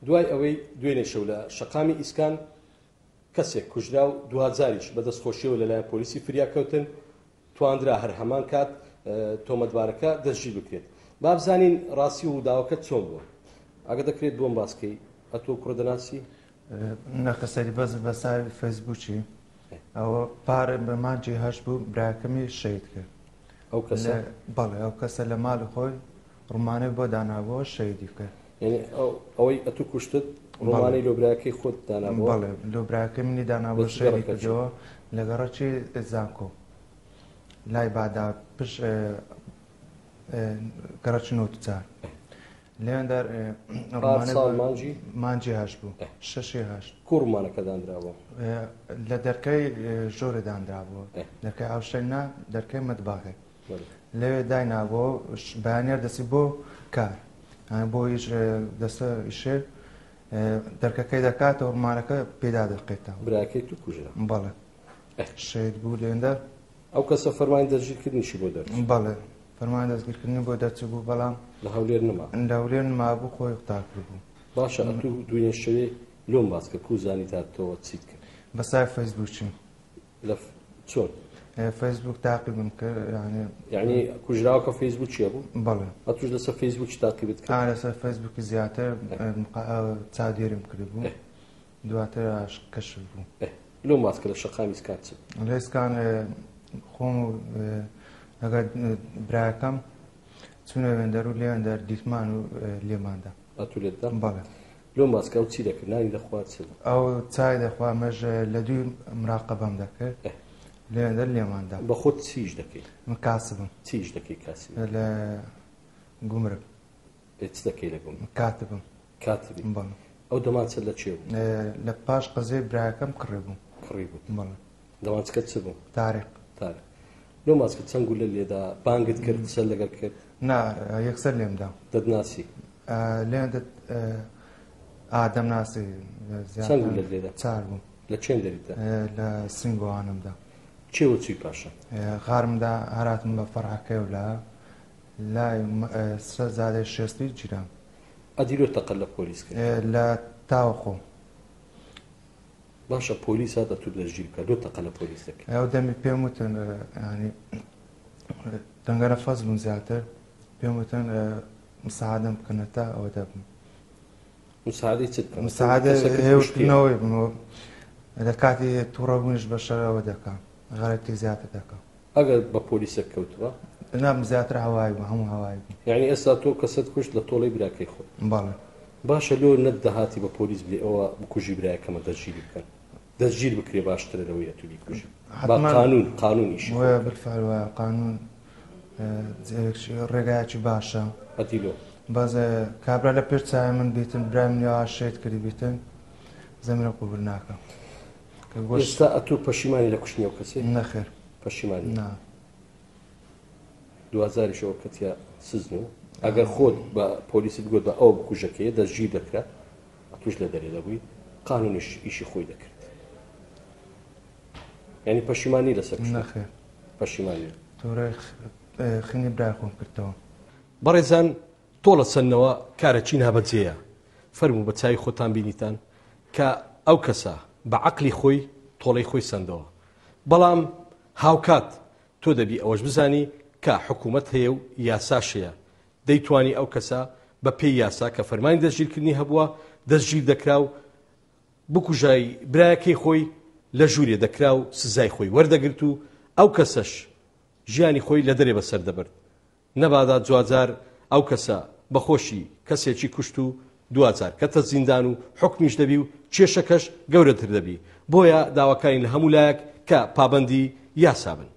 دوای ئەوەی دوێنێ شەو لە شەقامی ئیسکان کەسێک کوژرا و 2000ش بەدەستخۆشیەوە لەلایەن پۆلیسی فریاکەوتن تواندرا هەر هەمان کات تۆمەتبارەکە دەستگیر بکرێت. با بزانین ڕاستی و داواکە چۆن بووە. ئەگە دەکرێت بۆم باسکەی ئەتۆ کوڕە دەناسی؟ نەخەسەری بەس بەسای فەیسبووکی ئەوە پارە بە مانجی هەش بوو براکەمی شەید کرد. ئەو کەسە بەڵێ ئەو کەسە لە ماڵی خۆی ڕمانەی بۆ دانابەوە شەیدی کرد. یعنی ئەوەی ئەتو کوشتت ڕۆمانەی لۆبراکەی خۆت دانابەوە؟ بەڵێ لۆبراکە منی دانابەوە شەیدی کردەوە لە گەڕەکی زانکۆ لای بادا پشت گەڕەکی نۆتجار لێندەر مانجی هەش بوو 6 کوڕ ڕمانەکە دانراوە لە دەرکەی ژۆرە دانرابووە دەرکەی ئاوشەینا دەرکەی مەتباغێ لەوێ داینابەوە بەیانیار دەسی بۆ کار بۆ هیچ دەستە ئیشێ دەرکەکەی دەکاتەوە ڕمانەکە پێدا دەقێتەوە براکەی تو کوژرا بەڵێ شەید بوو لێندەر ئەو کەسە فەرمانی دەستگیرکردنیشی بۆ دەرچ بەڵێ فەرمانی دەستگیرکردنی بۆ دەرچوو بوو بەڵام لە هەولێر نەما لە هەولێر نەما بوو خۆی قوتارکرد بوو. باشە ئەتو دوێنێ شەوێ لۆم باس کرد کو زانی تاتەوە چیت کرد بەسای فەیسبووکی لە چۆن فەیسبووک تاقیبم کرد یعنی کوژراوەکە فەیسبووک چیە بوو؟ بەڵێ ئەتوش لەسەر فەیسبووکی تاقیبت کرد؟ لەسەر فەیسبووکی زیاتر چاودێرم کرد بوو دواتر کەشف بوو. لۆم باس کرد لە شەقامی ئیسکان چ لە ئیسکان خۆم ئەگەر براکەم چونە وێندەر و لێوێندەر دیتمان و لێماندا ئەتو لێتدا؟ بەڵێ لۆم باسکە ئەو چی دەکرد نانی دەخوات چ ئەو چای دەخوا مەژ لە دوی مراقەبەم دەکرد لێوێندەر لێماندا. بە خۆت چیش دەکەیت؟ من کاسبم. چیش دەکەی کاسی؟ لە گومرگ. چ دەکەی لە گومرگ؟ کاتبم. کاتبی؟ بەڵێ. ئەو دەمانچە لە چێ بوو؟ لە پاش قەزەی براکەم کڕی بوو. کڕی بوو؟ بەڵێ. دەمانچەکە چ بوو؟ تارێق. تارێق. لۆم باسکە چەند گولە لێدا بانگت کرد قسە لەگەڵ کرد؟ نا یەکسەر لێمدا. دەتناسی؟ لێندە ئادەم ناسی چەند گولە لێدا؟ 4 بوو. لە چێن دەریتدا؟ لە سنگۆوانمدا. چێوە چی پاشە؟ غارمدا هەراتم بە فەرعەکەی و لای سەرزادەی شێستی گیرام. ئەدیرۆ تەقە لە پۆلیس کرد؟ لە تاوەخۆ. باشە پۆلیس هاتە تو دەستگیر بکات دۆ تەقە لە پۆلیس دەکەیت؟ ئەو دەمی پێم وتن ینی دەنگەرە فەز بوون زیاتر پێم وتن مساعدەم بکەنە تا ئەوە دەبم. مساعدەی چت بکەن؟ مساعدە هێوشتنەوەی بم لە کاتی تووڕەبوونیش بە شەرەوە دەکەم غەرەتی زیاتر دەکەم. ئەگەر بە پۆلیسە کەوتووە؟ نام زیاتر هەوای بوو هەموو هەوای بوو. یعنی ئێستا تۆ کەسەت کوشت لە تۆڵەی براکەی خۆت؟ بەڵێ. باشە لۆ نەتدەهاتی بە پۆلیس بێ ئەوە بکوژی برایەکەمە دەستگیر بکەن دەستگیر بکرێ باشترە لەوەی ئەتو بیکوژی با قانونیش وایە بالفعل وایە قانون ڕێگایەکی باشە ئەتیلۆ باز کابرا لە پێش چای من بیتن برای منیەوە شێت کردی بیتن زەمینە قوبول ناکەم. ئێستا ئەتو پەشیمانی لە کوشتنی ئەو کەسێ؟ نەخێر پەشیمانی نا 2000ەوە کەتیا سزن و ئەگەر خۆت بە پۆلیسی بگوت بە ئەو بکوژەکەیە دەستگیر دەکرات ئەتوش لە دەرێ دەبووی قانونیش ئیشی خۆی دەکرد. یعنی پەشیمانی لەسەر نەخێر پەشیمانی تۆرە خینی برای خۆم کردەوە. بەڕێزان تۆ لە چەندنەوە کارەچی نابەجێیە فەرموو بە چاوی خۆتان بینیتان کە ئەو کەسە بە عەقلی خۆی تۆڵەی خۆی سەندەوە بەڵام هاوکات تۆ دەبی ئەوەش بزانی کە حکوومەت هەیە و یاساشەیە دەیتوانی ئەو کەسە بە پێی یاسا کە فەرمانی دەستگیرکردنی هەبووە دەستگیر دەکرا و بکوژای برایەکەی خۆی لە ژوورێ دەکرا و سزای خۆی وەردەگرت و ئەو کەسەش ژیانی خۆی لە دەرێ بەسەر دەبرد نەبادا جوازار ئەو کەسە بەخۆشی کەسێکی کوشت و 2000 کەتە زیندان و حکمیش دەبی و کێشەکەش گەورەتر دەبی بۆیە داواکارین لە هەموو لایەک کە پابەندی یاسا بن.